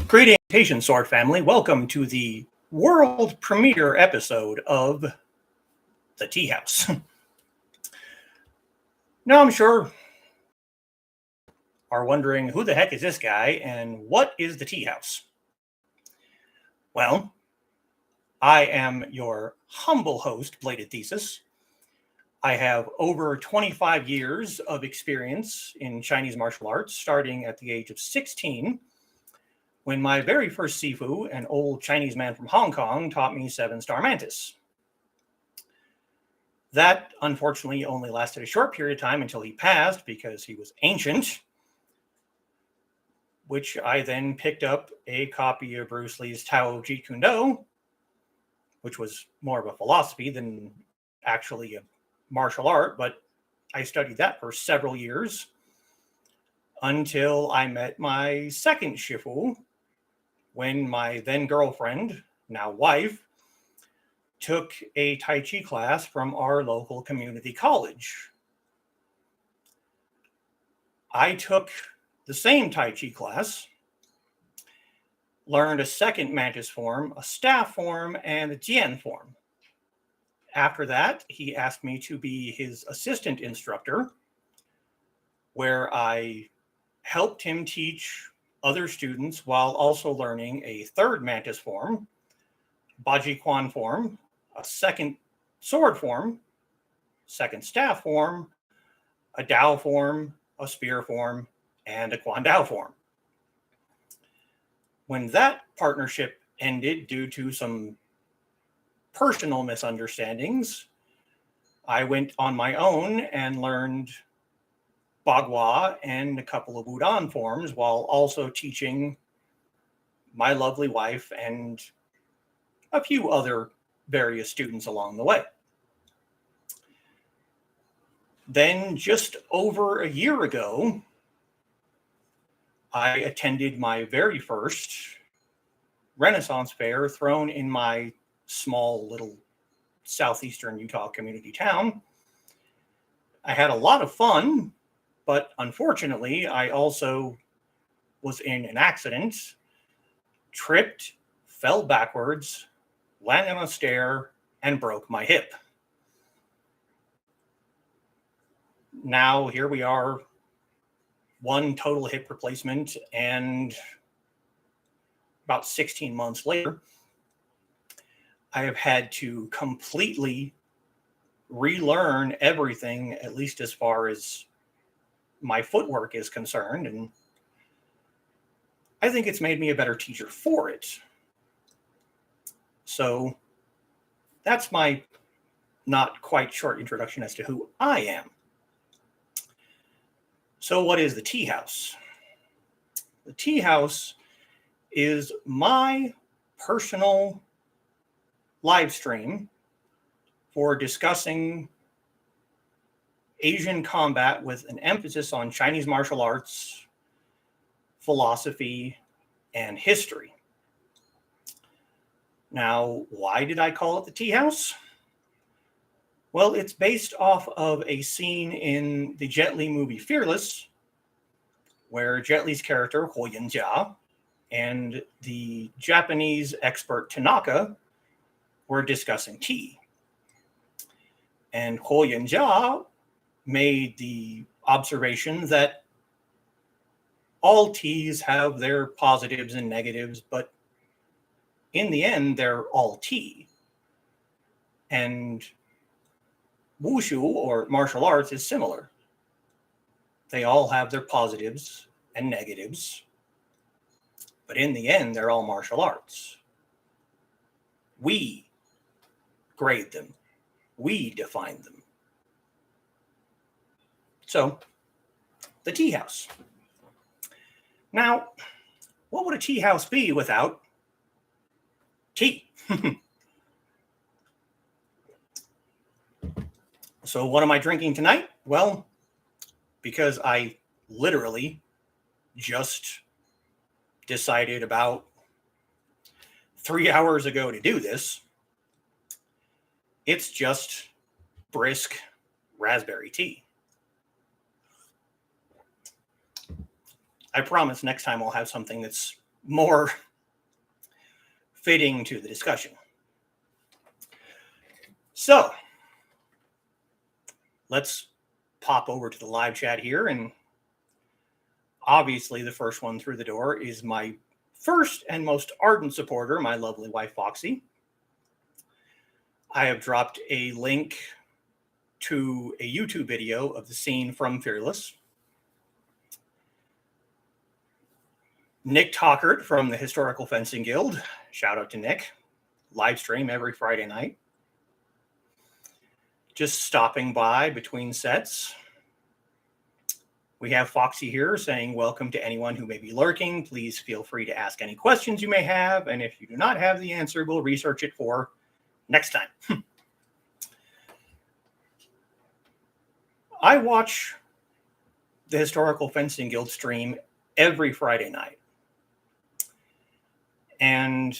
Greetings, Patient Sword family. Welcome to the world premiere episode of the Teahouse. Now, I'm sure are wondering who the heck is this guy and what is the Teahouse? Well, I am your humble host, Bladed Thesis. I have over 25 years of experience in Chinese martial arts, starting at the age of 16, when my very first Sifu, an old Chinese man from Hong Kong, taught me 7-star mantis. That, unfortunately, only lasted a short period of time until he passed because he was ancient, which I then picked up a copy of Bruce Lee's Tao Jeet Kune Do, which was more of a philosophy than actually a martial art, but I studied that for several years until I met my second Shifu, when my then girlfriend, now wife, took a Tai Chi class from our local community college. I took the same Tai Chi class, learned a second mantis form, a staff form, and a Jian form. After that, he asked me to be his assistant instructor, where I helped him teach other students while also learning a third mantis form, Baji Quan form, a second sword form, second staff form, a Dao form, a spear form, and a Quan Dao form. When that partnership ended due to some personal misunderstandings, I went on my own and learned Bagua and a couple of Wudang forms while also teaching my lovely wife and a few other various students along the way. Then, just over a year ago, I attended my very first Renaissance fair thrown in my small little southeastern Utah community town. I had a lot of fun, but unfortunately, I also was in an accident, tripped, fell backwards, landed on a stair, and broke my hip. Now, here we are, one total hip replacement, and about 16 months later, I have had to completely relearn everything, at least as far as my footwork is concerned, and I think it's made me a better teacher for it. So that's my not quite short introduction as to who I am. So what is the Teahouse? The Teahouse is my personal live stream for discussing Asian combat with an emphasis on Chinese martial arts, philosophy, and history. Now, why did I call it the Teahouse? Well, it's based off of a scene in the Jet Li movie Fearless, where Jet Li's character, Huo Yinjia, and the Japanese expert Tanaka were discussing tea. And Huo Yinjia made the observation that all teas have their positives and negatives, but in the end, they're all tea. And wushu, or martial arts, is similar. They all have their positives and negatives, but in the end, they're all martial arts. We grade them. We define them. So, the Teahouse. Now, what would a Teahouse be without tea? So what am I drinking tonight? Well, because I literally just decided about 3 hours ago to do this, it's just brisk raspberry tea. I promise next time I'll have something that's more fitting to the discussion. So let's pop over to the live chat here. And obviously the first one through the door is my first and most ardent supporter, my lovely wife, Foxy. I have dropped a link to a YouTube video of the scene from Fearless. Nick Talkert from the Historical Fencing Guild, shout out to Nick, live stream every Friday night. Just stopping by between sets. We have Foxy here saying, welcome to anyone who may be lurking. Please feel free to ask any questions you may have. And if you do not have the answer, we'll research it for next time. I watch the Historical Fencing Guild stream every Friday night. And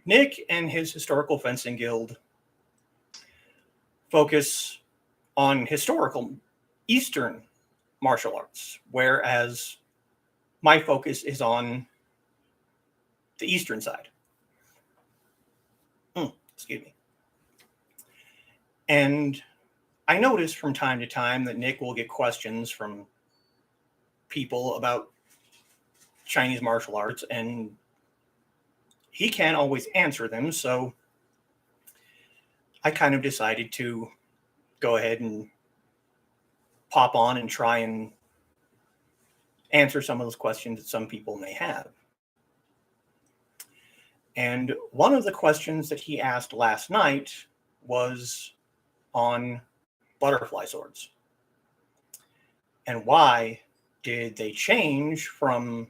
Nick and his Historical Fencing Guild focus on historical Eastern martial arts, whereas my focus is on the Eastern side. Excuse me. And I notice from time to time that Nick will get questions from people about Chinese martial arts, and he can't always answer them. So I kind of decided to go ahead and pop on and try and answer some of those questions that some people may have. And one of the questions that he asked last night was on butterfly swords. And why did they change from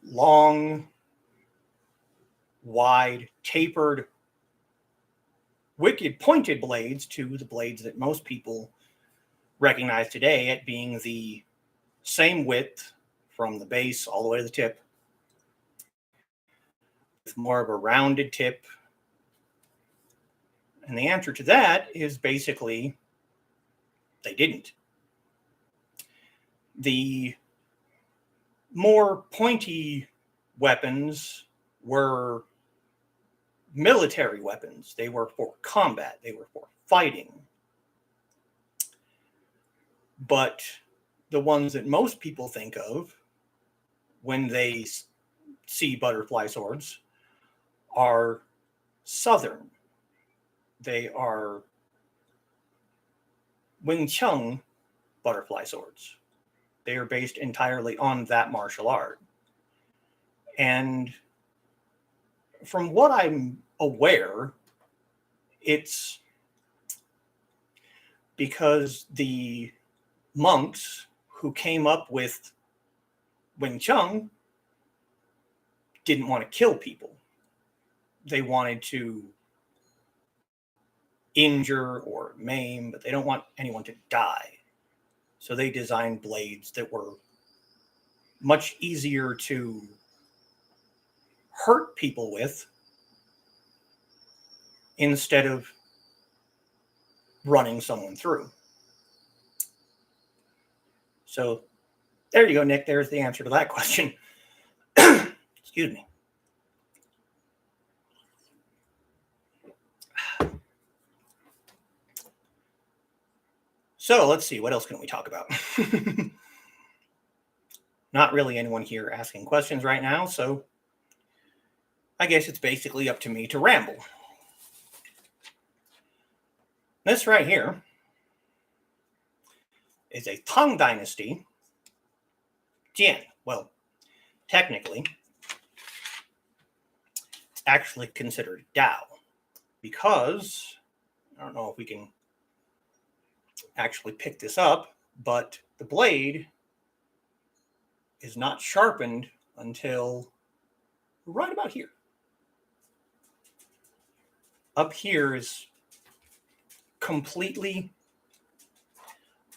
long, wide, tapered, wicked pointed blades to the blades that most people recognize today at being the same width from the base all the way to the tip, with more of a rounded tip? And the answer to that is basically they didn't. The more pointy weapons were military weapons. They were for combat. They were for fighting. But the ones that most people think of when they see butterfly swords are Southern. They are Wing Chun butterfly swords. They are based entirely on that martial art. And from what I'm aware, it's because the monks who came up with Wing Chun didn't want to kill people. They wanted to injure or maim, but they don't want anyone to die. So they designed blades that were much easier to hurt people with instead of running someone through. So there you go, Nick. There's the answer to that question. Excuse me. So let's see, what else can we talk about? Not really anyone here asking questions right now, so I guess it's basically up to me to ramble. This right here is a Tang Dynasty Jian. Well, technically, it's actually considered Dao because, I don't know if we can actually pick this up, but the blade is not sharpened until right about here. Up here is completely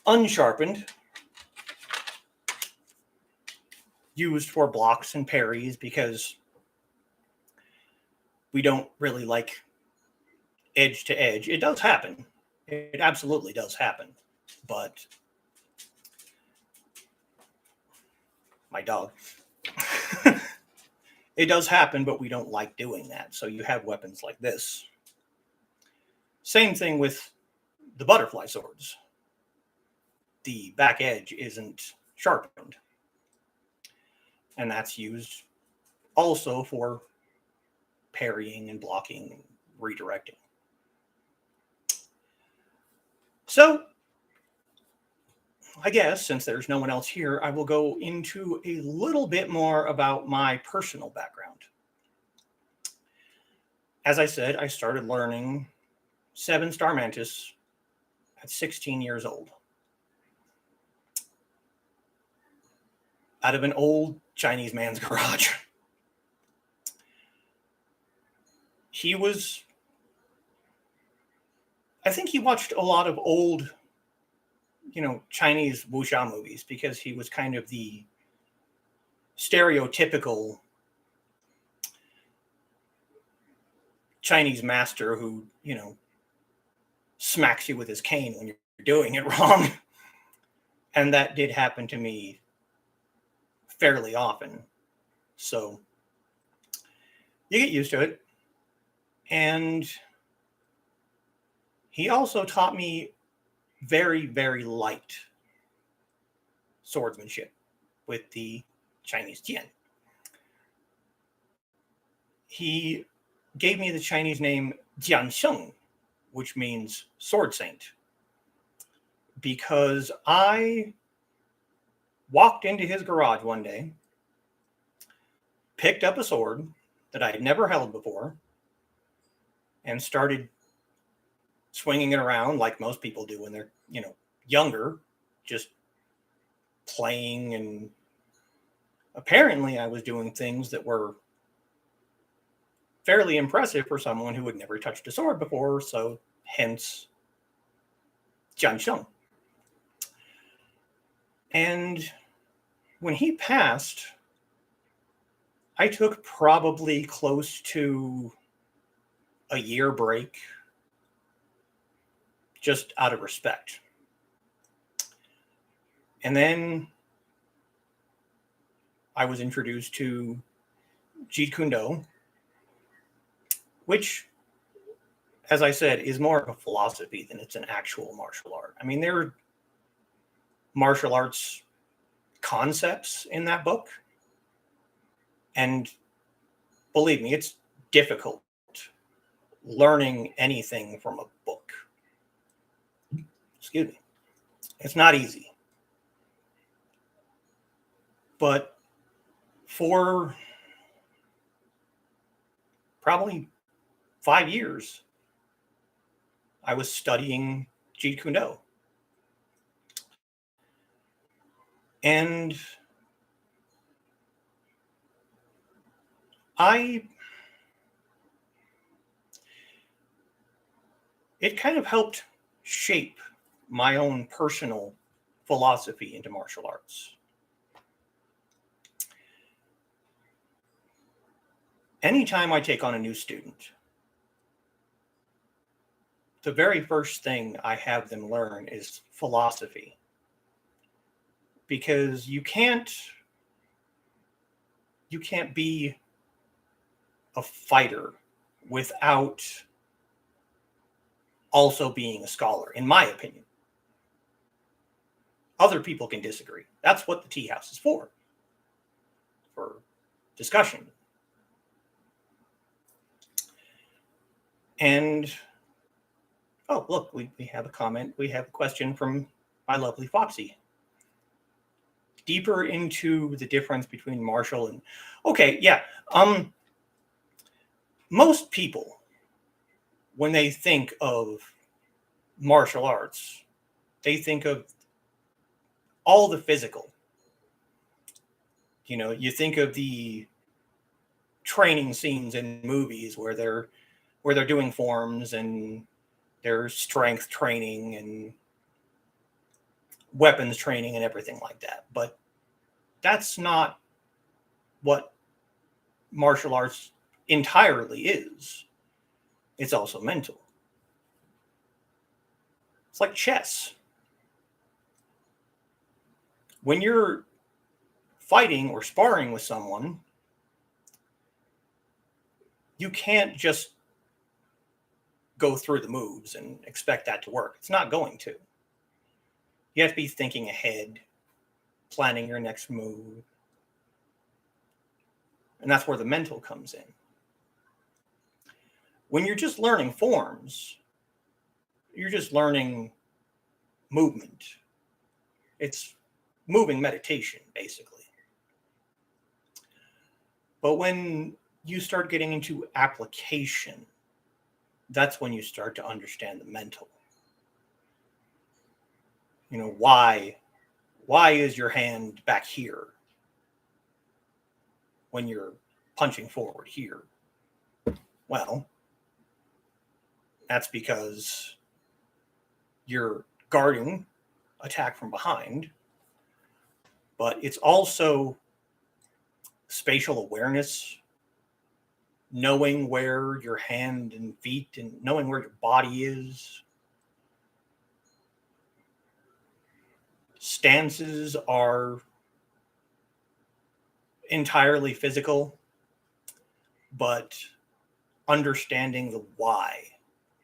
unsharpened, used for blocks and parries because we don't really like edge to edge. It does happen. It absolutely does happen. But my dog. It does happen, but we don't like doing that. So you have weapons like this. Same thing with the butterfly swords. The back edge isn't sharpened. And that's used also for parrying and blocking and redirecting. So, I guess since there's no one else here, I will go into a little bit more about my personal background. As I said, I started learning 7-star Mantis at 16 years old. Out of an old Chinese man's garage. I think he watched a lot of old, Chinese wuxia movies because he was kind of the stereotypical Chinese master who, smacks you with his cane when you're doing it wrong. And that did happen to me fairly often. So you get used to it. And he also taught me very, very light swordsmanship with the Chinese Tian. He gave me the Chinese name Jiansheng, which means sword saint, because I walked into his garage one day, picked up a sword that I had never held before, and started swinging it around like most people do when they're, younger, just playing. And apparently I was doing things that were fairly impressive for someone who had never touched a sword before. So hence Jiansheng. And when he passed, I took probably close to a year break just out of respect. And then I was introduced to Jeet Kune Do, which, as I said, is more of a philosophy than it's an actual martial art. I mean, there are martial arts concepts in that book. And believe me, it's difficult learning anything from a book. Excuse me. It's not easy. But for probably 5 years, I was studying Jeet Kune Do. And it kind of helped shape my own personal philosophy into martial arts. Anytime I take on a new student, the very first thing I have them learn is philosophy. Because you can't be a fighter without also being a scholar, in my opinion. Other people can disagree. That's what the Teahouse is for discussion. And, oh, look, we have a comment. We have a question from my lovely Foxy. Deeper into the difference between martial and... Okay, yeah. Most people, when they think of martial arts, they think of all the physical. You think of the training scenes in movies where they're doing forms and there's strength training and weapons training and everything like that. But that's not what martial arts entirely is. It's also mental. It's like chess. When you're fighting or sparring with someone, you can't just go through the moves and expect that to work. It's not going to. You have to be thinking ahead, planning your next move. And that's where the mental comes in. When you're just learning forms, you're just learning movement. It's moving meditation, basically. But when you start getting into application, that's when you start to understand the mental. You know, why is your hand back here when you're punching forward here? Well, that's because you're guarding attack from behind, but it's also spatial awareness, knowing where your hand and feet and knowing where your body is. Stances are entirely physical, but understanding the why.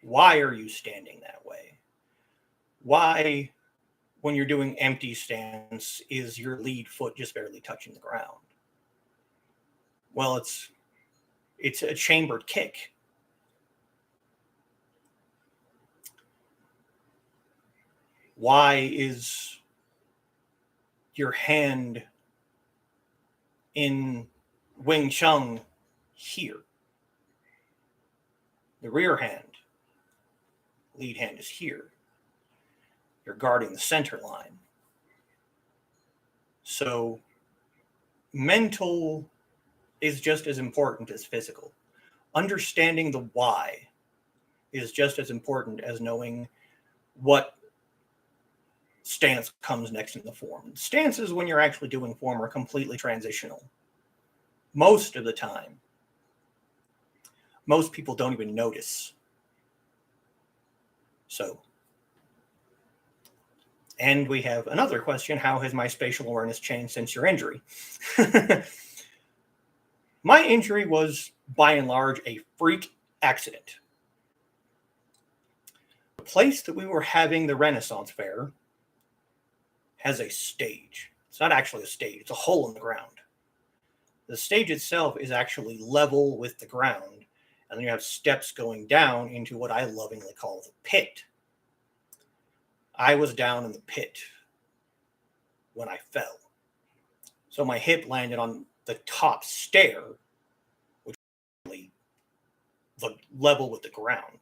Why are you standing that way? Why, when you're doing empty stance, is your lead foot just barely touching the ground? Well, it's a chambered kick. Why is your hand in Wing Chun here? The rear hand, lead hand is here. You're guarding the center line. So mental is just as important as physical. Understanding the why is just as important as knowing what stance comes next in the form. Stances, when you're actually doing form, are completely transitional. Most of the time, most people don't even notice. So, and we have another question. How has my spatial awareness changed since your injury? My injury was, by and large, a freak accident. The place that we were having the Renaissance Fair has a stage. It's not actually a stage. It's a hole in the ground. The stage itself is actually level with the ground, and then you have steps going down into what I lovingly call the pit. I was down in the pit when I fell. So my hip landed on the top stair, which was really the level with the ground.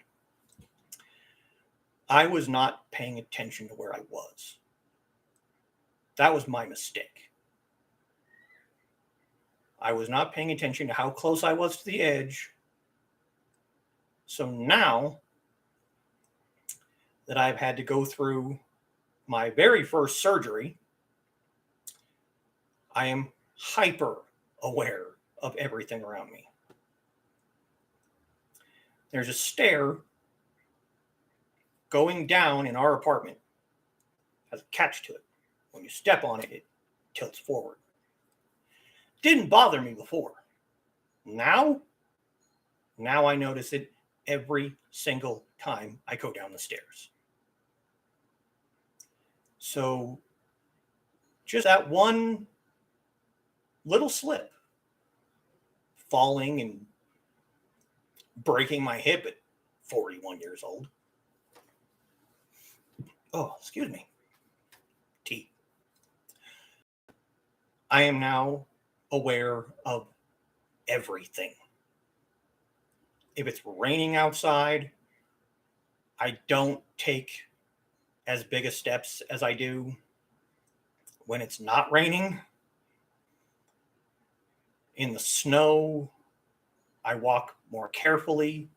I was not paying attention to where I was. That was my mistake. I was not paying attention to how close I was to the edge. So now that I've had to go through my very first surgery, I am hyper aware of everything around me. There's a stair going down in our apartment. Has a catch to it. When you step on it, it tilts forward. Didn't bother me before. Now I notice it every single time I go down the stairs. So just that one little slip, falling and breaking my hip at 41 years old. Oh, excuse me. Tea. I am now aware of everything. If it's raining outside, I don't take as big a steps as I do when it's not raining. In the snow, I walk more carefully,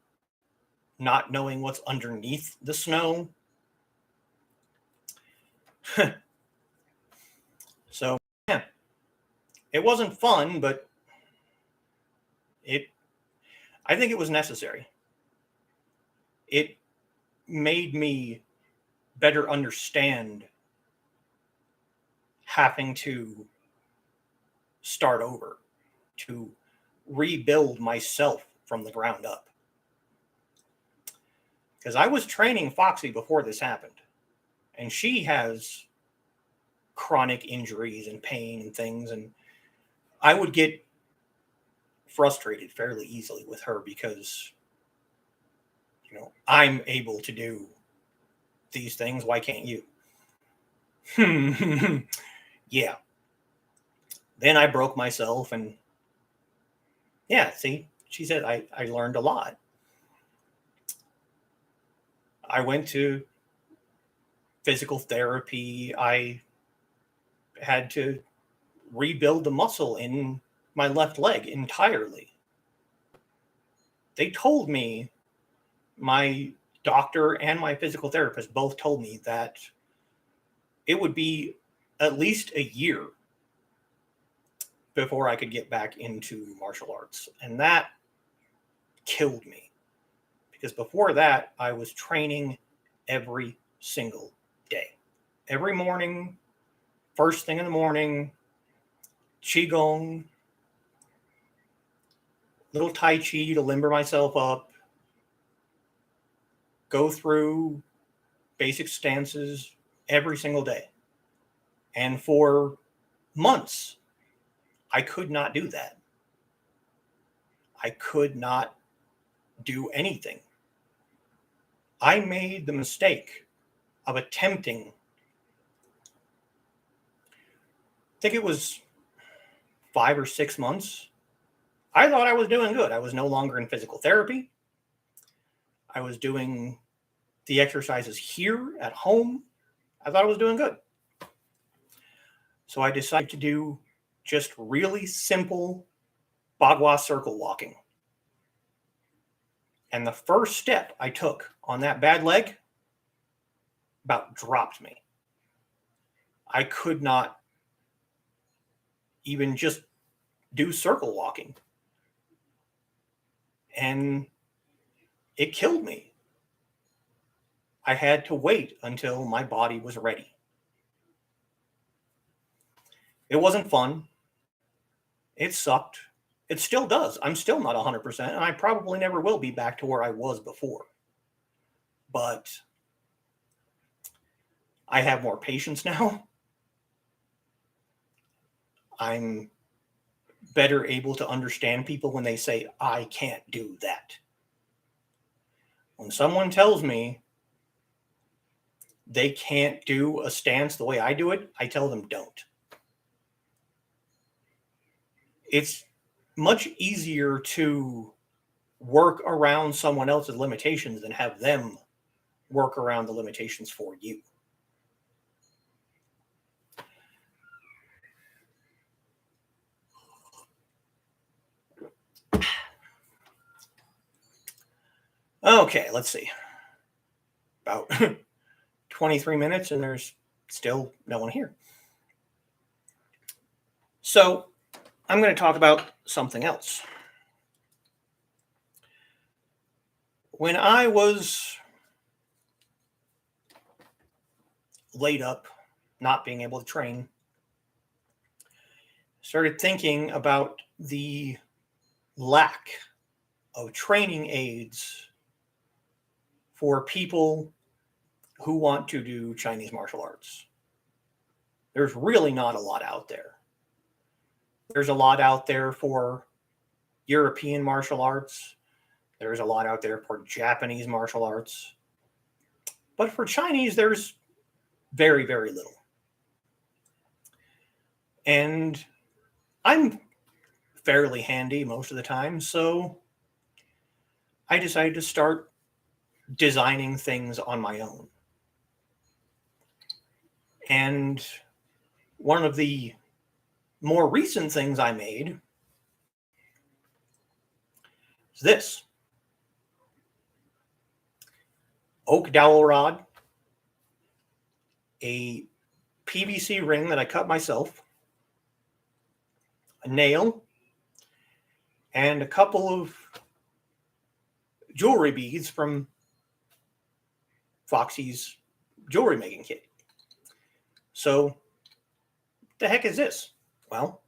not knowing what's underneath the snow. So, yeah, it wasn't fun, but I think it was necessary. It made me better understand having to start over, to rebuild myself from the ground up. Because I was training Foxy before this happened, and she has chronic injuries and pain and things, and I would get frustrated fairly easily with her because, I'm able to do these things. Why can't you? Yeah. Then I broke myself, and yeah, see, she said I learned a lot. I went to physical therapy. I had to rebuild the muscle in my left leg entirely. They told me, my doctor and my physical therapist both told me, that it would be at least a year before I could get back into martial arts. And that killed me, because before that, I was training every single day. Every morning, first thing in the morning, Qigong, little Tai Chi to limber myself up, go through basic stances every single day. And for months, I could not do that. I could not do anything. I made the mistake of attempting, I think it was 5 or 6 months. I thought I was doing good. I was no longer in physical therapy. I was doing the exercises here at home. I thought I was doing good. So I decided to do just really simple Bagua circle walking. And the first step I took on that bad leg about dropped me. I could not even just do circle walking. And it killed me. I had to wait until my body was ready. It wasn't fun. It sucked. It still does. I'm still not 100%, and I probably never will be back to where I was before. But I have more patience now. I'm better able to understand people when they say, I can't do that. When someone tells me they can't do a stance the way I do it, I tell them don't. It's much easier to work around someone else's limitations than have them work around the limitations for you. Okay, let's see. About 23 minutes, and there's still no one here. So I'm going to talk about something else. When I was laid up, not being able to train, started thinking about the lack of training aids for people who want to do Chinese martial arts. There's really not a lot out there. There's a lot out there for European martial arts. There's a lot out there for Japanese martial arts. But for Chinese, there's very, very little. And I'm fairly handy most of the time, so I decided to start designing things on my own. And one of the more recent things I made is this oak dowel rod, a PVC ring that I cut myself, a nail, and a couple of jewelry beads from Foxy's jewelry making kit. So, the heck is this? Well,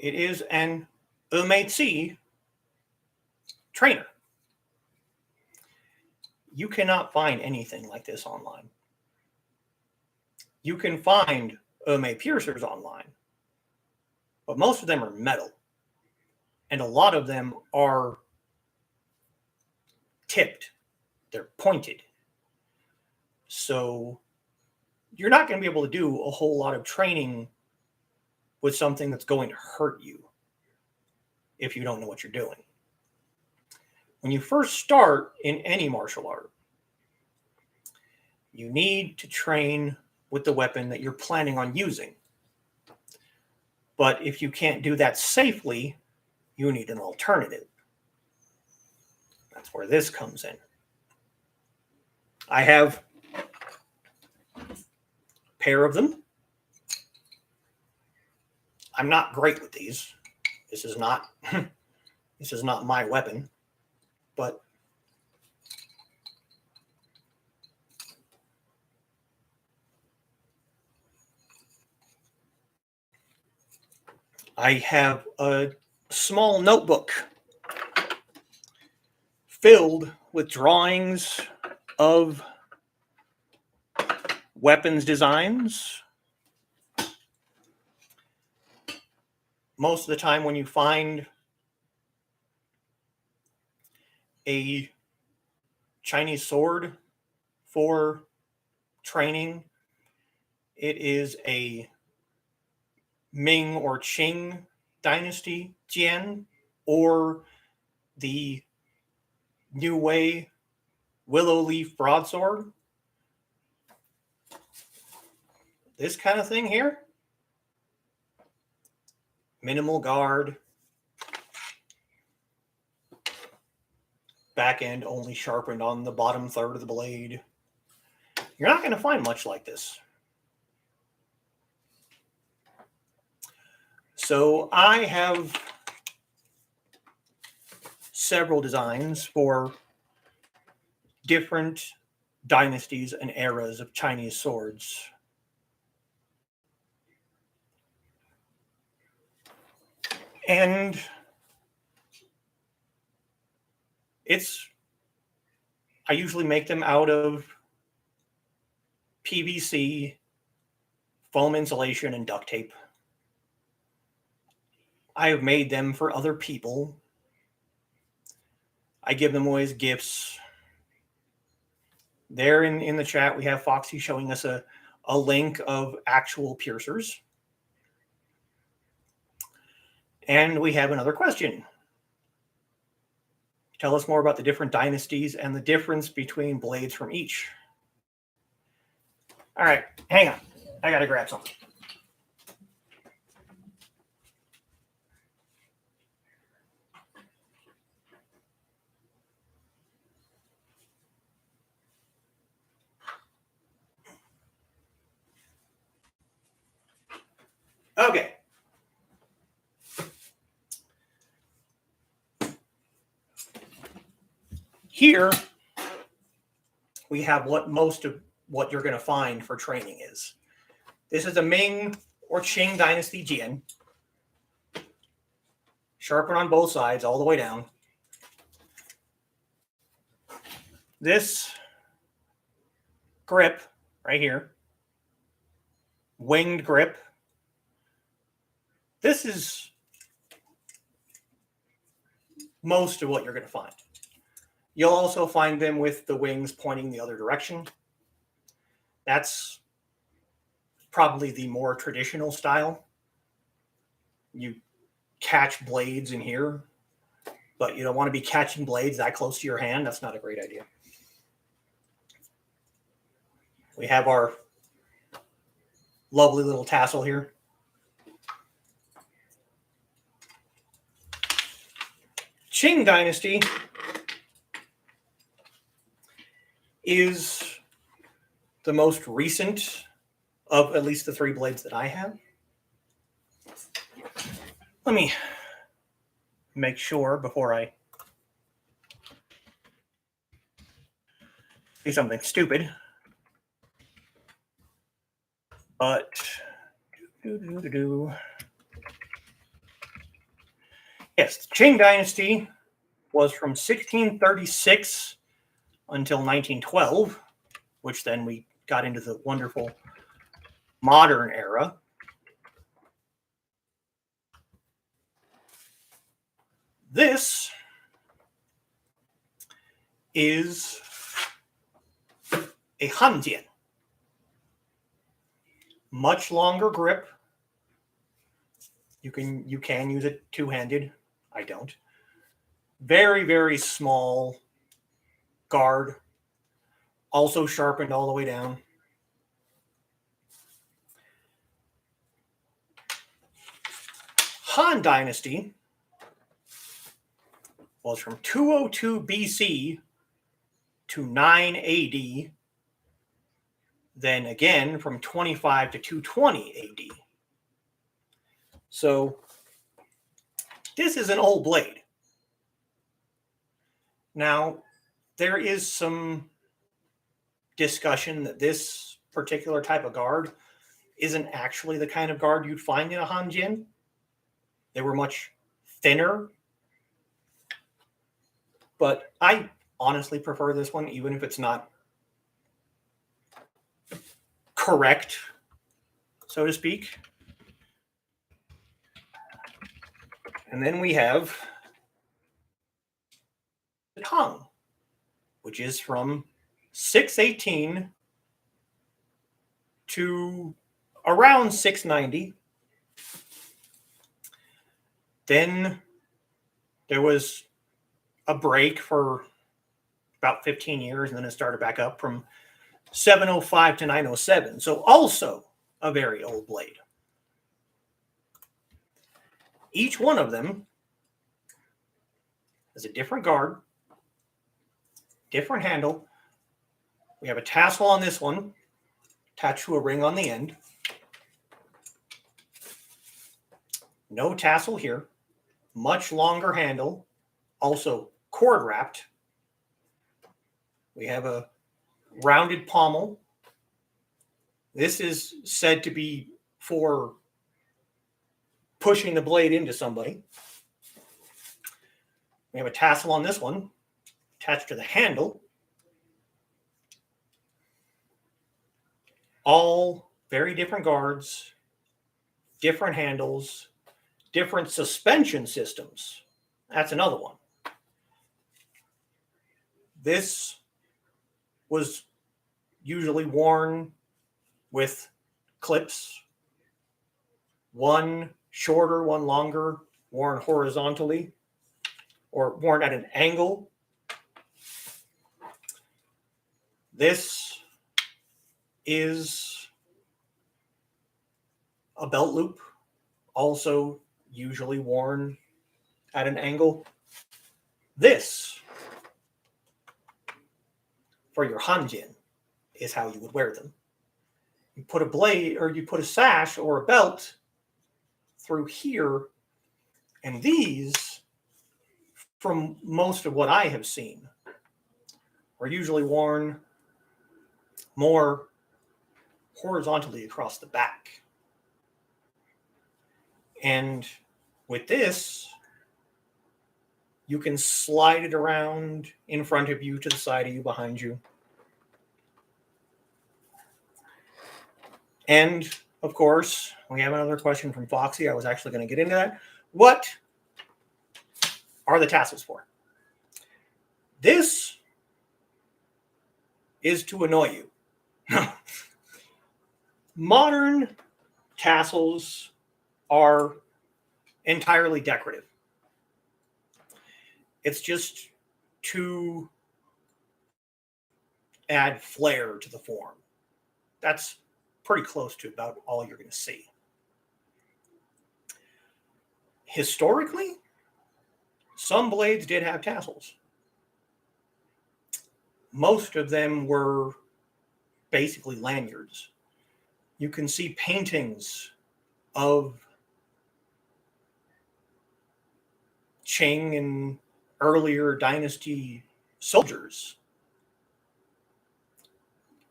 It is an umeitsi trainer. You cannot find anything like this online. You can find ume piercers online, but most of them are metal. And a lot of them are tipped. They're pointed. So you're not going to be able to do a whole lot of training with something that's going to hurt you if you don't know what you're doing. When you first start in any martial art, you need to train with the weapon that you're planning on using. But if you can't do that safely, you need an alternative. That's where this comes in. I have a pair of them. I'm not great with these. This is not my weapon, but I have a small notebook filled with drawings of weapons designs. Most of the time when you find a Chinese sword for training, it is a Ming or Qing dynasty Jian, or the New Wei willow leaf broadsword. This kind of thing here. Minimal guard. Back end only sharpened on the bottom third of the blade. You're not going to find much like this. So I have several designs for different dynasties and eras of Chinese swords. And I usually make them out of PVC, foam insulation, and duct tape. I have made them for other people. I give them away as gifts. There in the chat, we have Foxy showing us a link of actual piercers. And we have another question. Tell us more about the different dynasties and the difference between blades from each. All right, hang on. I got to grab something. Okay. Here, we have what most of what you're going to find for training is. This is a Ming or Qing dynasty Jian. Sharpen on both sides all the way down. This grip right here, winged grip. This is most of what you're going to find. You'll also find them with the wings pointing the other direction. That's probably the more traditional style. You catch blades in here, but you don't want to be catching blades that close to your hand. That's not a great idea. We have our lovely little tassel here. Qing Dynasty is the most recent of at least the three blades that I have. Let me make sure before I do something stupid. But Yes, the Qing Dynasty was from 1636 until 1912, which then we got into the wonderful modern era. This is a hanjian. Much longer grip. You can use it two-handed. I don't. Very, very small guard. Also sharpened all the way down. Han Dynasty was from 202 BC to 9 AD. Then again from 25 to 220 AD. So this is an old blade. Now, there is some discussion that this particular type of guard isn't actually the kind of guard you'd find in a hanjin. They were much thinner. But I honestly prefer this one, even if it's not correct, so to speak. And then we have the Tang, which is from 618 to around 690. Then there was a break for about 15 years, and then it started back up from 705 to 907. So also a very old blade. Each one of them has a different guard, different handle. We have a tassel on this one, attached to a ring on the end. No tassel here. Much longer handle, also cord wrapped. We have a rounded pommel. This is said to be for pushing the blade into somebody. We have a tassel on this one, attached to the handle. All very different guards, different handles, different suspension systems. That's another one. This was usually worn with clips. One shorter, one longer, worn horizontally or worn at an angle. This is a belt loop, also usually worn at an angle. This, for your hanjin, is how you would wear them. You put a blade, or you put a sash or a belt through here, and these, from most of what I have seen, are usually worn more horizontally across the back. And with this, you can slide it around in front of you, to the side of you, behind you. And, of course, we have another question from Foxy. I was actually going to get into that. What are the tassels for? This is to annoy you. Modern tassels are entirely decorative. It's just to add flair to the form. That's pretty close to about all you're going to see. Historically, some blades did have tassels. Most of them were basically lanyards. You can see paintings of Qing and earlier dynasty soldiers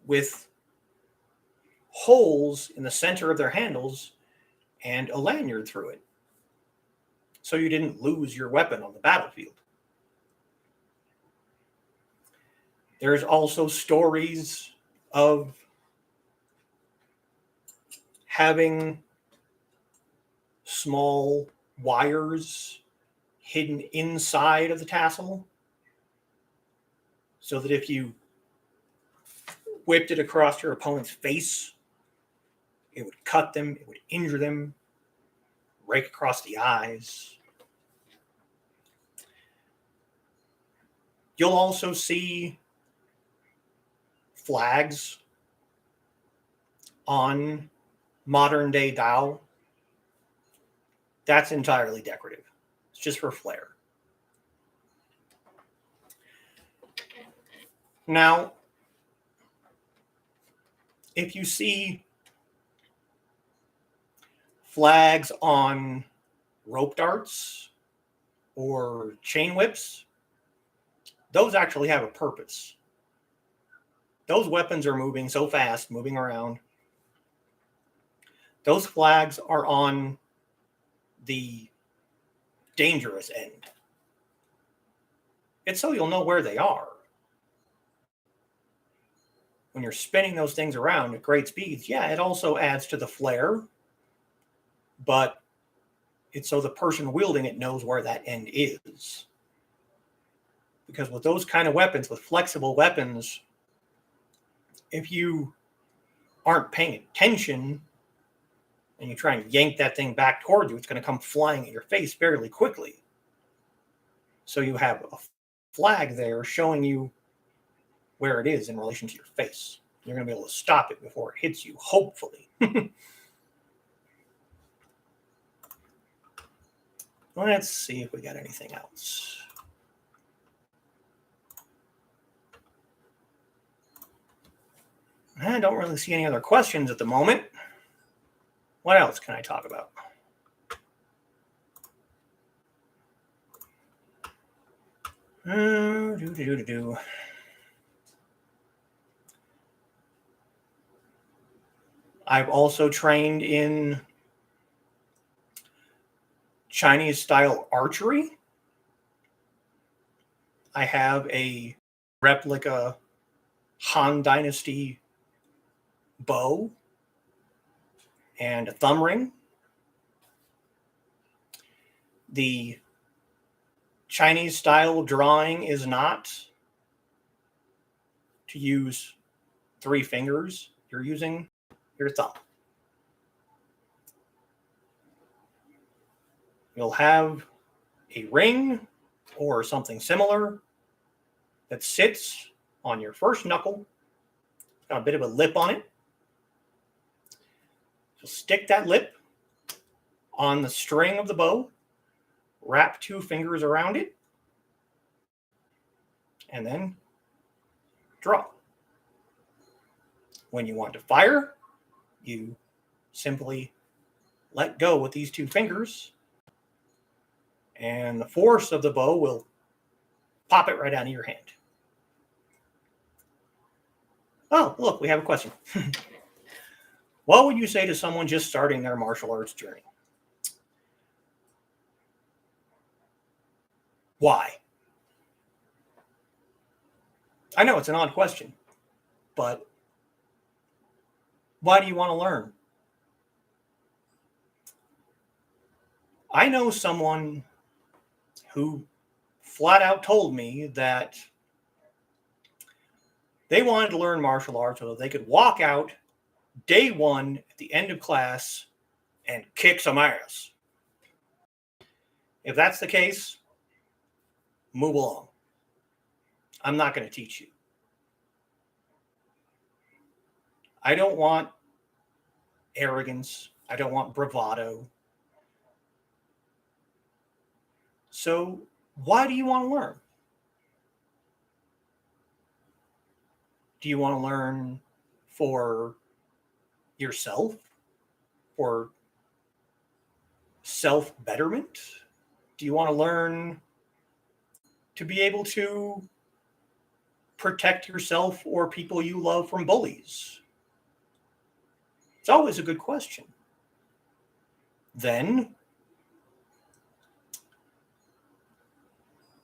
with holes in the center of their handles and a lanyard through it. so you didn't lose your weapon on the battlefield. There's also stories of having small wires hidden inside of the tassel so that if you whipped it across your opponent's face, it would cut them, it would injure them, rake across the eyes. You'll also see flags on modern day Dao. That's entirely decorative. It's just for flair. Now, if you see flags on rope darts or chain whips, those actually have a purpose. Those weapons are moving so fast, moving around. Those flags are on the dangerous end. It's so you'll know where they are. When you're spinning those things around at great speeds, yeah, it also adds to the flair, but it's so the person wielding it knows where that end is. Because with those kind of weapons, with flexible weapons, if you aren't paying attention and you try and yank that thing back toward you, it's going to come flying at your face fairly quickly. So you have a flag there showing you where it is in relation to your face. You're going to be able to stop it before it hits you, hopefully. Let's see if we got anything else. I don't really see any other questions at the moment. What else can I talk about? I've also trained in Chinese style archery. I have a replica Han Dynasty bow and a thumb ring. The Chinese style drawing is not to use 3 fingers. You're using your thumb. You'll have a ring or something similar that sits on your first knuckle. It's got a bit of a lip on it. So stick that lip on the string of the bow, wrap 2 fingers around it, and then draw. When you want to fire, you simply let go with these 2 fingers, and the force of the bow will pop it right out of your hand. Oh, look, we have a question. What would you say to someone just starting their martial arts journey? Why? I know it's an odd question, but why do you want to learn? I know someone who flat out told me that they wanted to learn martial arts so that they could walk out day 1 at the end of class and kick some ass. If that's the case, move along. I'm not going to teach you. I don't want arrogance. I don't want bravado. So why do you want to learn? Do you want to learn for yourself? For self-betterment? Do you want to learn to be able to protect yourself or people you love from bullies? It's always a good question. Then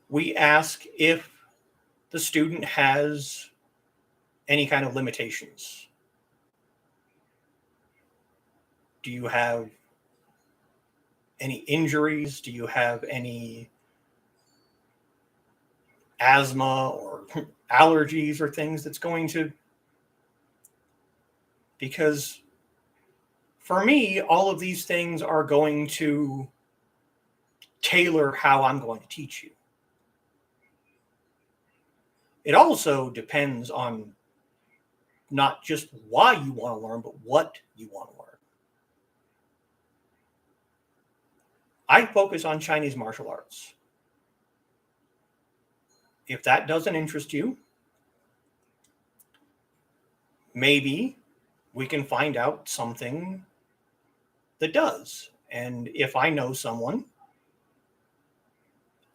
we ask if the student has any kind of limitations. Do you have any injuries? Do you have any asthma or allergies or things that's going to... Because for me, all of these things are going to tailor how I'm going to teach you. It also depends on not just why you want to learn, but what you want to learn. I focus on Chinese martial arts. If that doesn't interest you, maybe we can find out something that does. And if I know someone,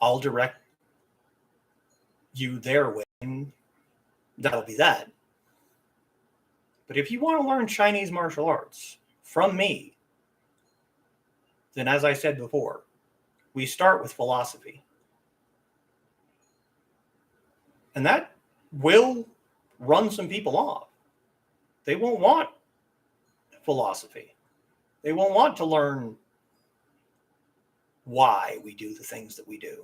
I'll direct you their way, and that'll be that. But if you want to learn Chinese martial arts from me, then as I said before, we start with philosophy. And that will run some people off. They won't want philosophy. They won't want to learn why we do the things that we do.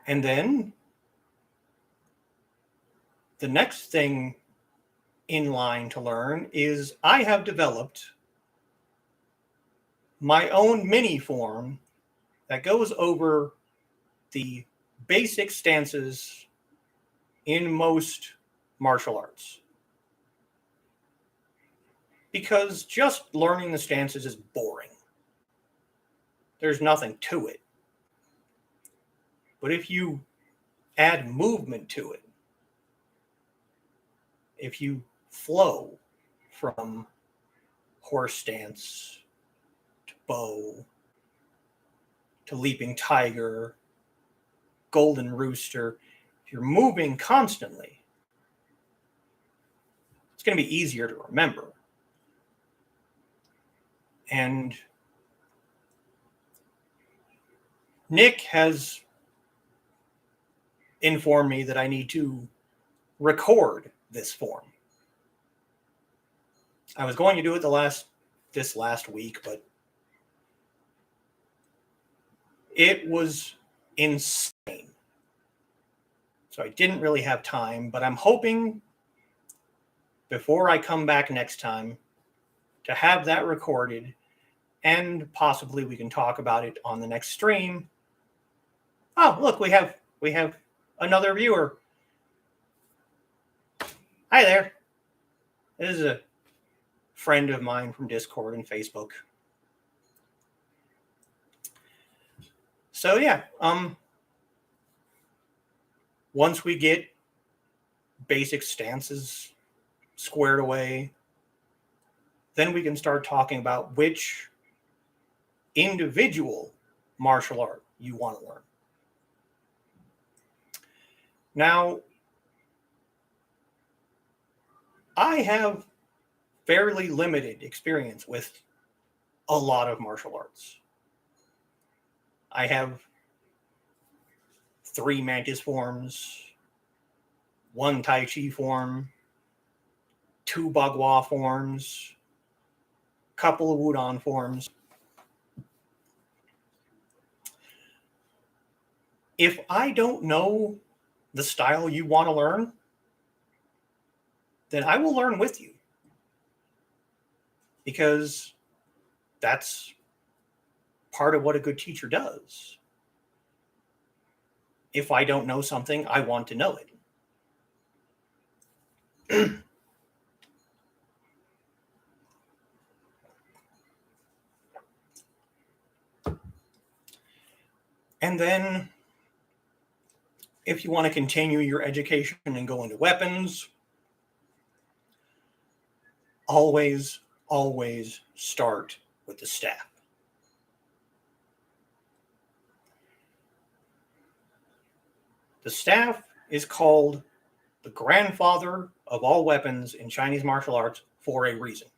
And then the next thing in line to learn is I have developed my own mini form that goes over the basic stances in most martial arts. Because just learning the stances is boring. There's nothing to it. But if you add movement to it, if you flow from horse stance to bow to leaping tiger, golden rooster, if you're moving constantly, it's going to be easier to remember. And Nick has informed me that I need to record this form. I was going to do it this last week, but it was insane. So I didn't really have time, but I'm hoping before I come back next time to have that recorded, and possibly we can talk about it on the next stream. Oh, look, we have another viewer. Hi there. This is a friend of mine from Discord and Facebook. So yeah, once we get basic stances squared away, then we can start talking about which individual martial art you want to learn. Now, I have fairly limited experience with a lot of martial arts. I have 3 Mantis forms, 1 Tai Chi form, 2 Bagua forms, a couple of Wudon forms. If I don't know the style you want to learn, then I will learn with you. Because that's part of what a good teacher does. If I don't know something, I want to know it. And then, if you want to continue your education and go into weapons, always start with the staff. The staff is called the grandfather of all weapons in Chinese martial arts for a reason.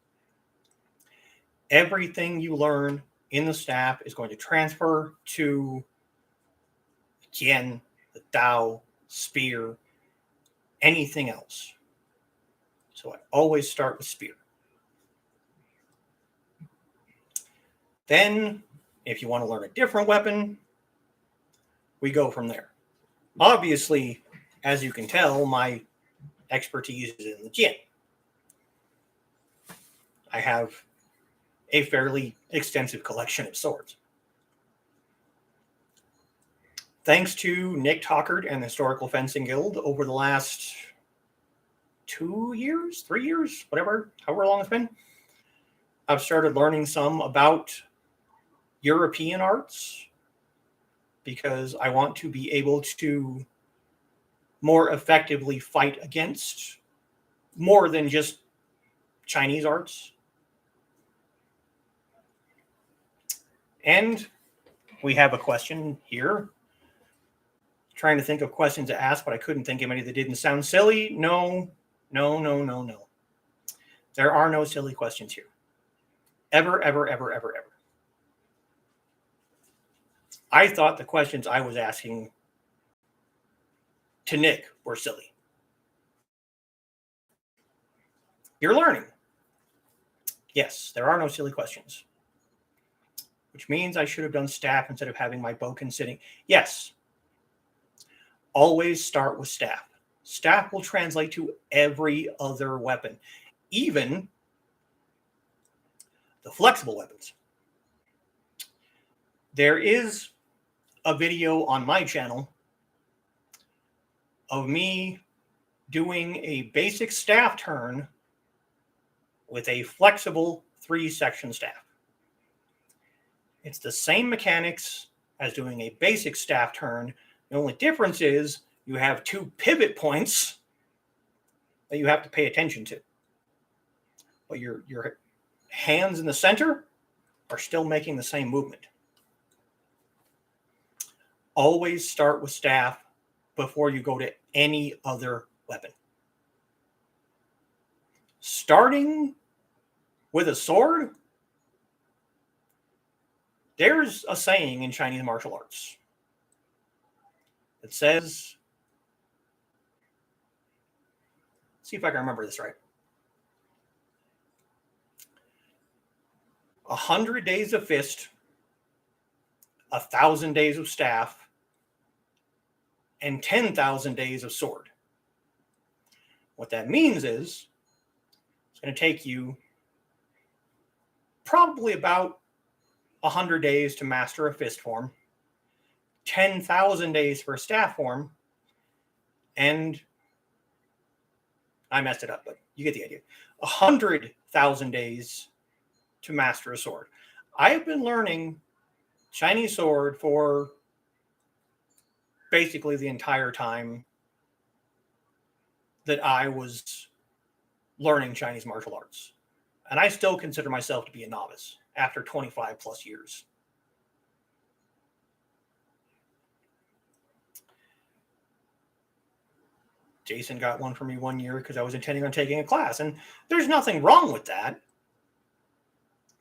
Everything you learn in the staff is going to transfer to Jian, the Dao, spear, anything else. So I always start with spear. Then, if you want to learn a different weapon, we go from there. Obviously, as you can tell, my expertise is in the Jian. I have a fairly extensive collection of swords. Thanks to Nick Tockard and the Historical Fencing Guild over the last 2 years, 3 years, whatever, however long it's been, I've started learning some about European arts because I want to be able to more effectively fight against more than just Chinese arts. And we have a question here. Trying to think of questions to ask, but I couldn't think of any that didn't sound silly. No. There are no silly questions here. Ever. I thought the questions I was asking to Nick were silly. You're learning. Yes, there are no silly questions. Which means I should have done staff instead of having my boken sitting. Yes. Always start with staff. Staff will translate to every other weapon, even the flexible weapons. There is a video on my channel of me doing a basic staff turn with a flexible 3-section staff. It's the same mechanics as doing a basic staff turn. The only difference is you have 2 pivot points that you have to pay attention to. But your hands in the center are still making the same movement. Always start with staff before you go to any other weapon. Starting with a sword, there's a saying in Chinese martial arts. It says, see if I can remember this right. 100 days of fist, 1,000 days of staff, and 10,000 days of sword. What that means is it's going to take you probably about 100 days to master a fist form, 10,000 days for a staff form, and I messed it up, but you get the idea. 100,000 days to master a sword. I have been learning Chinese sword for basically the entire time that I was learning Chinese martial arts. And I still consider myself to be a novice after 25 plus years. Jason got one for me one year because I was intending on taking a class. And there's nothing wrong with that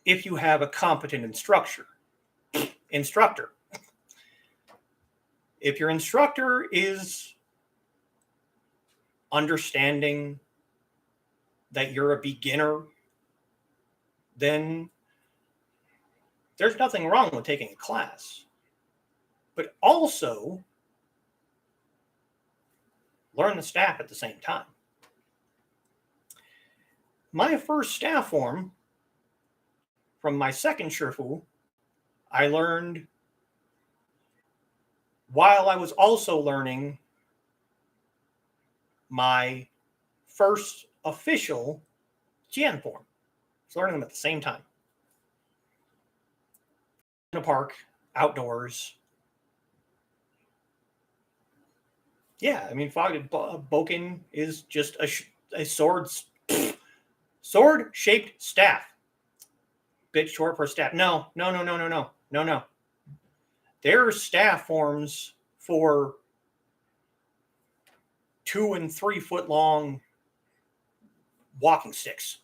if you have a competent instructor. If your instructor is understanding that you're a beginner, then there's nothing wrong with taking a class. But also learn the staff at the same time. My first staff form from my second Shifu, I learned while I was also learning my first official Jian form. I was learning them at the same time. In a park, outdoors. Yeah, I mean, Boken is just a sword-shaped staff. Bit short for a staff. No. There are staff forms for 2 and 3 foot long walking sticks.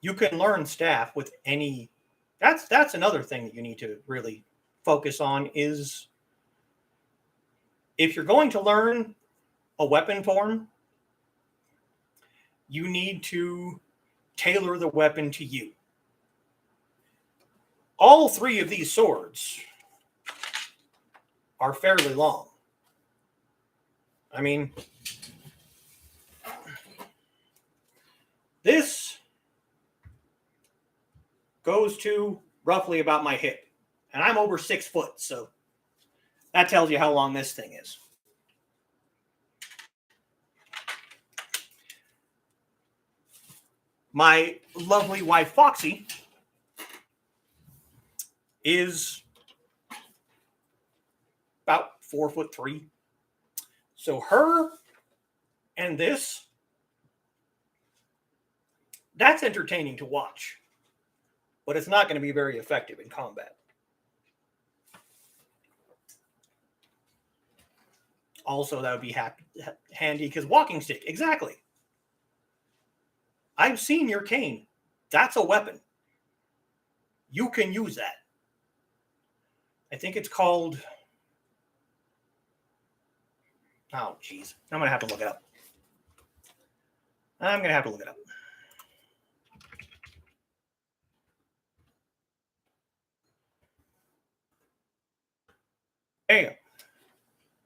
You can learn staff with any. That's another thing that you need to really focus on is if you're going to learn a weapon form, you need to tailor the weapon to you. All three of these swords are fairly long. I mean, this goes to roughly about my hip, and I'm over 6 foot, so that tells you how long this thing is. My lovely wife, Foxy, is about 4'3". So her and this, that's entertaining to watch, but it's not going to be very effective in combat. Also, that would be handy because walking stick, exactly. I've seen your cane. That's a weapon. You can use that. I think it's called... Oh, geez. I'm going to have to look it up. Hey,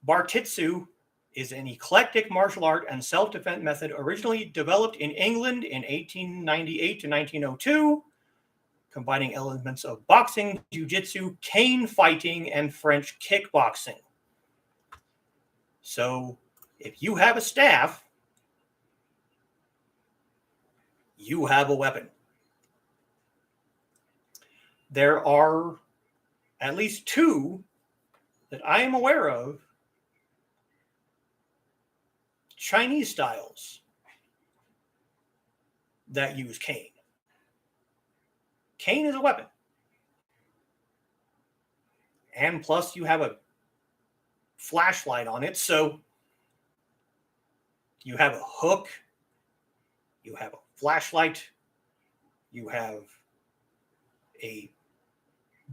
Bartitsu is an eclectic martial art and self-defense method originally developed in England in 1898 to 1902, combining elements of boxing, jiu-jitsu, cane fighting, and French kickboxing. So, if you have a staff, you have a weapon. There are at least 2 that I am aware of Chinese styles that use cane. Cane is a weapon. And plus you have a flashlight on it, so you have a hook, you have a flashlight, you have a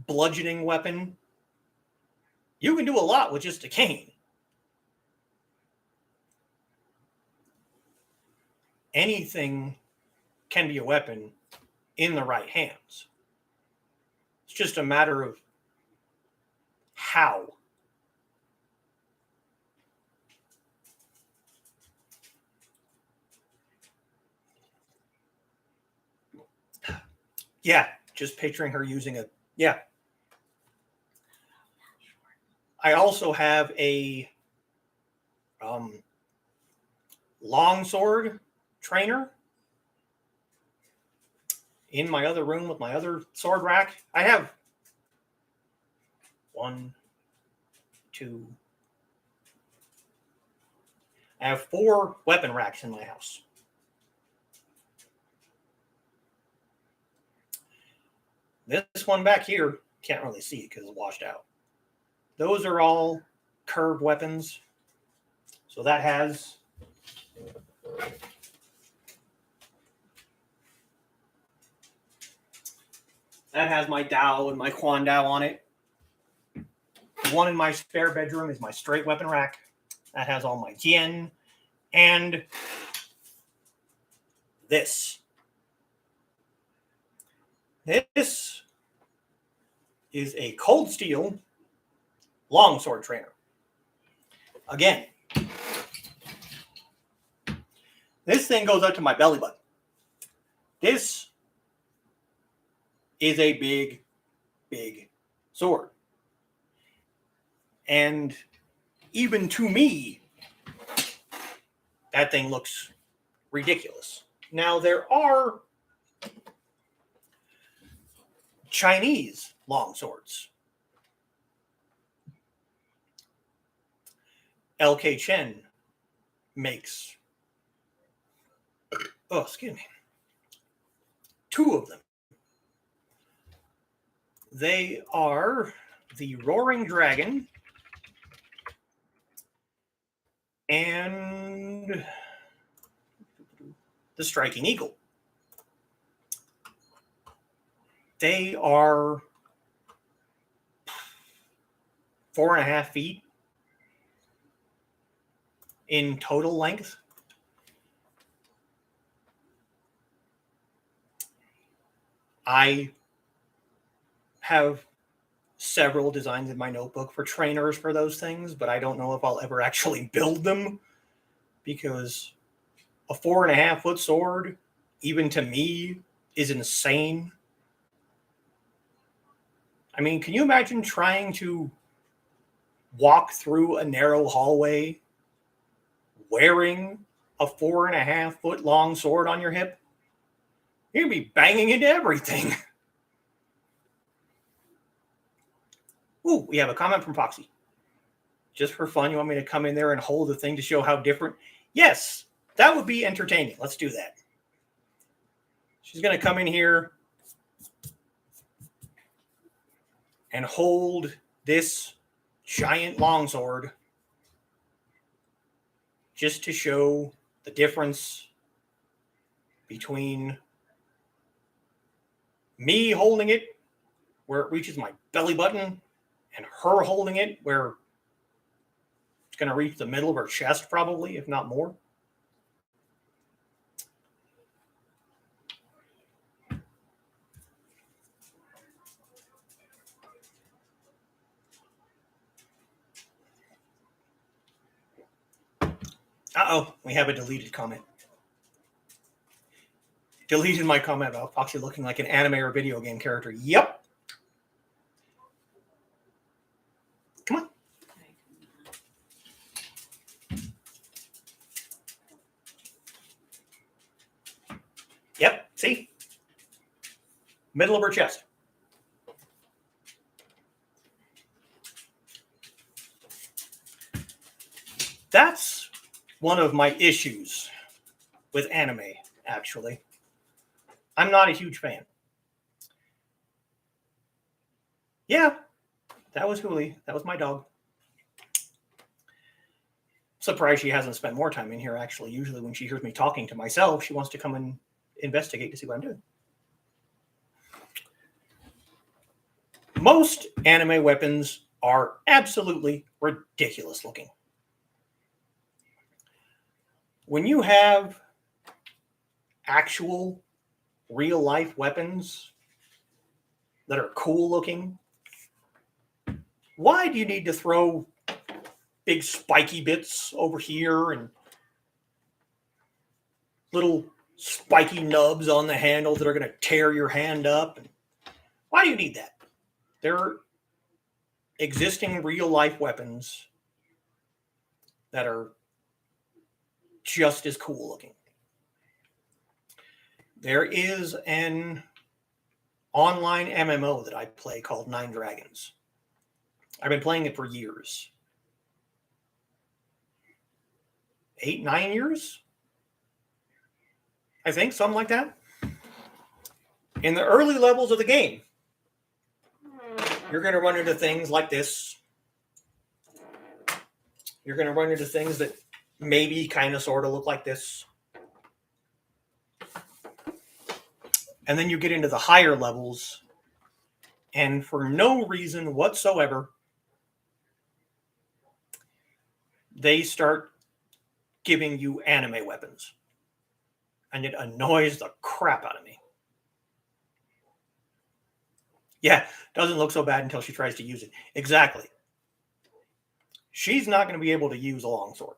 bludgeoning weapon. You can do a lot with just a cane. Anything can be a weapon in the right hands. It's just a matter of how. Yeah, just picturing her using a... Yeah. I also have a longsword trainer in my other room with my other sword rack. I have 1, 2. I have 4 weapon racks in my house. This one back here, can't really see it because it's washed out. Those are all curved weapons. So that has my Dao and my Quan Dao on it. The one in my spare bedroom is my straight weapon rack. That has all my Jian. And this. This is a cold steel longsword trainer. Again, this thing goes up to my belly button. This is a big, big sword. And even to me, that thing looks ridiculous. Now, there are Chinese longswords. LK Chen makes, 2 of them. They are the Roaring Dragon and the Striking Eagle. They are 4.5 feet in total length. I have several designs in my notebook for trainers for those things, but I don't know if I'll ever actually build them, because a 4.5 foot sword, even to me, is insane. I mean, can you imagine trying to walk through a narrow hallway wearing a 4.5 foot long sword on your hip? You'd be banging into everything. Ooh, we have a comment from Foxy. Just for fun, you want me to come in there and hold the thing to show how different? Yes, that would be entertaining. Let's do that. She's going to come in here and hold this giant longsword just to show the difference between me holding it where it reaches my belly button and her holding it where it's going to reach the middle of her chest, probably, if not more. Uh-oh, we have a deleted comment. Deleted my comment about Foxy looking like an anime or video game character. Yep. Come on. Yep, see? Middle of her chest. That's one of my issues with anime, actually. I'm not a huge fan. Yeah, that was Huli. That was my dog. Surprised she hasn't spent more time in here, actually. Usually when she hears me talking to myself, she wants to come and investigate to see what I'm doing. Most anime weapons are absolutely ridiculous looking. When you have actual real life weapons that are cool looking, why do you need to throw big spiky bits over here and little spiky nubs on the handle that are going to tear your hand up? Why do you need that? There are existing real life weapons that are just as cool looking. There is an online MMO that I play called Nine Dragons. I've been playing it for years. 8, 9 years? I think, something like that. In the early levels of the game, you're going to run into things like this. You're going to run into things that maybe kind of sort of look like this. And then you get into the higher levels, and for no reason whatsoever, they start giving you anime weapons. And it annoys the crap out of me. Yeah, doesn't look so bad until she tries to use it. Exactly. She's not going to be able to use a longsword.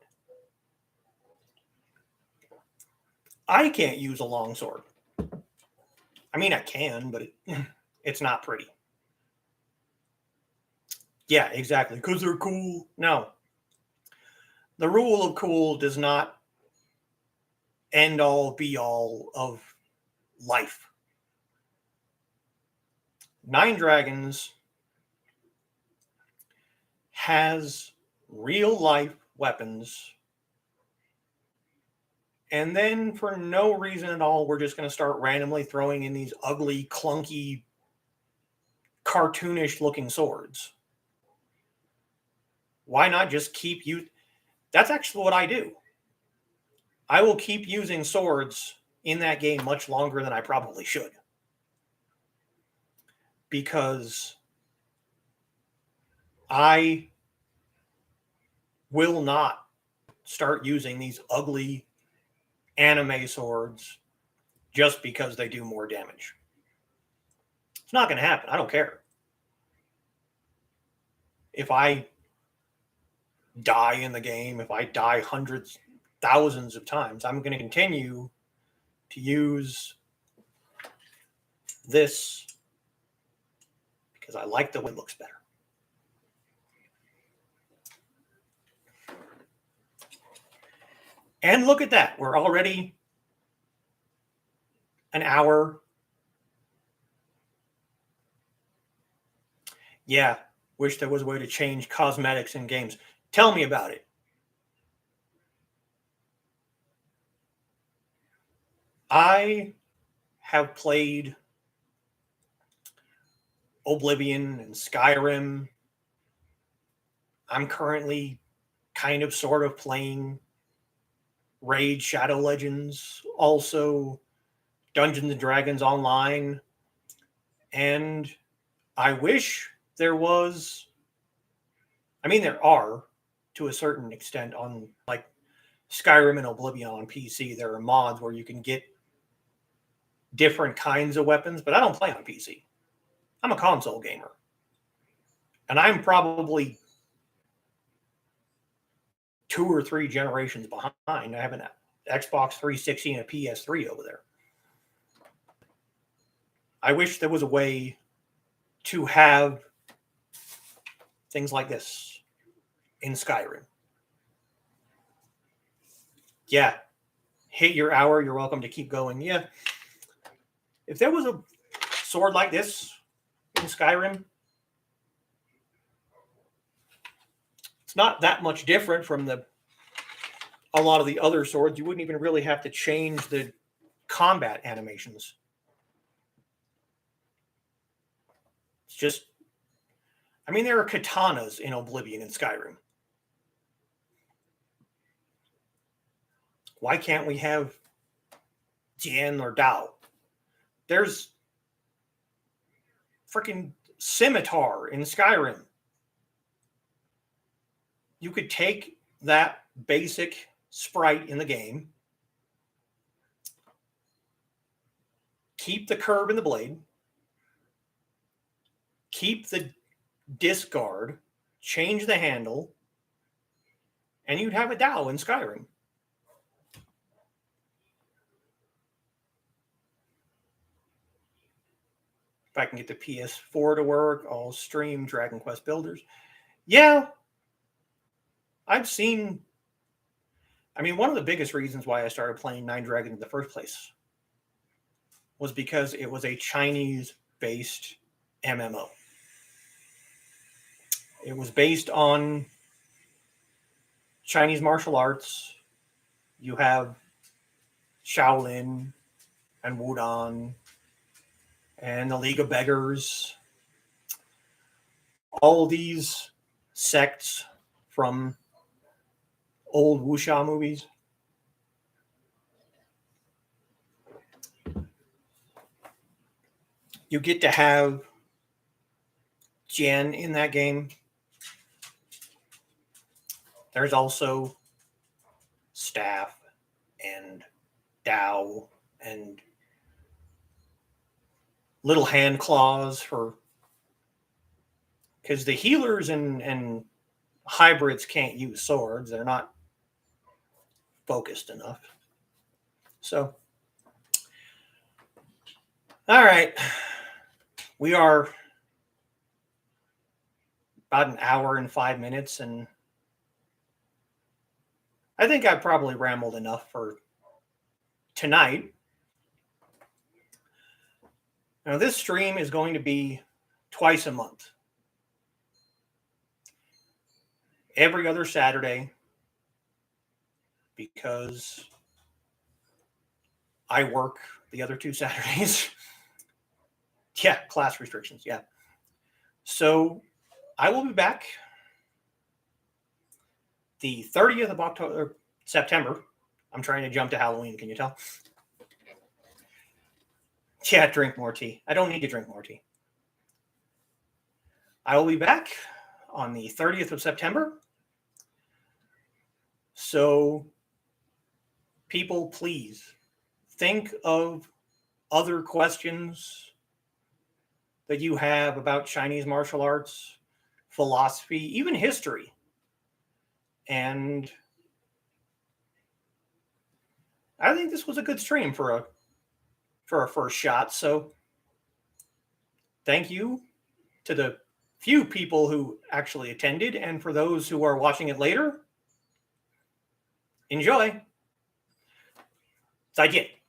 I can't use a longsword. I mean, I can, but it's not pretty. Yeah, exactly. Because they're cool. No. The rule of cool does not end all, be all of life. Nine Dragons has real life weapons. And then for no reason at all, we're just going to start randomly throwing in these ugly, clunky, cartoonish looking swords. Why not just keep you? That's actually what I do. I will keep using swords in that game much longer than I probably should. because I will not start using these ugly anime swords just because they do more damage. It's not going to happen. I don't care. If I die in the game, if I die hundreds, thousands of times, I'm going to continue to use this because I like the way it looks better. And look at that. We're already an hour. Yeah, wish there was a way to change cosmetics in games. Tell me about it. I have played Oblivion and Skyrim. I'm currently kind of sort of playing Raid Shadow Legends, also Dungeons and Dragons Online. And I wish there was, I mean, there are to a certain extent on like Skyrim and Oblivion on PC. There are mods where you can get different kinds of weapons, but I don't play on PC. I'm a console gamer. And I'm probably 2 or 3 generations behind. I have an Xbox 360 and a PS3 over there. I wish there was a way to have things like this in Skyrim. Yeah, hit your hour. You're welcome to keep going. Yeah. If there was a sword like this in Skyrim, it's not that much different from a lot of the other swords. You wouldn't even really have to change the combat animations. It's just, I mean, there are katanas in Oblivion and Skyrim. Why can't we have Jian or Dao? There's freaking scimitar in Skyrim. You could take that basic sprite in the game, keep the curve in the blade, keep the discard, change the handle, and you'd have a Dao in Skyrim. If I can get the PS4 to work, I'll stream Dragon Quest Builders. Yeah, I've seen. I mean, one of the biggest reasons why I started playing Nine Dragons in the first place was because it was a Chinese-based MMO. It was based on Chinese martial arts. You have Shaolin and Wudang and the League of Beggars. All these sects from old wuxia movies. You get to have Jian in that game. There's also staff and Dao and little hand claws for, because the healers and hybrids can't use swords. They're not focused enough. So, all right. We are about an hour and 5 minutes, and I think I've probably rambled enough for tonight. Now, this stream is going to be twice a month. Every other Saturday, because I work the other 2 Saturdays. Yeah, class restrictions, yeah. So I will be back the 30th of October, September. I'm trying to jump to Halloween, can you tell? Yeah, drink more tea. I don't need to drink more tea. I will be back on the 30th of September. So, people, please think of other questions that you have about Chinese martial arts, philosophy, even history. And I think this was a good stream for a first shot. So thank you to the few people who actually attended, and for those who are watching it later, enjoy. 再见。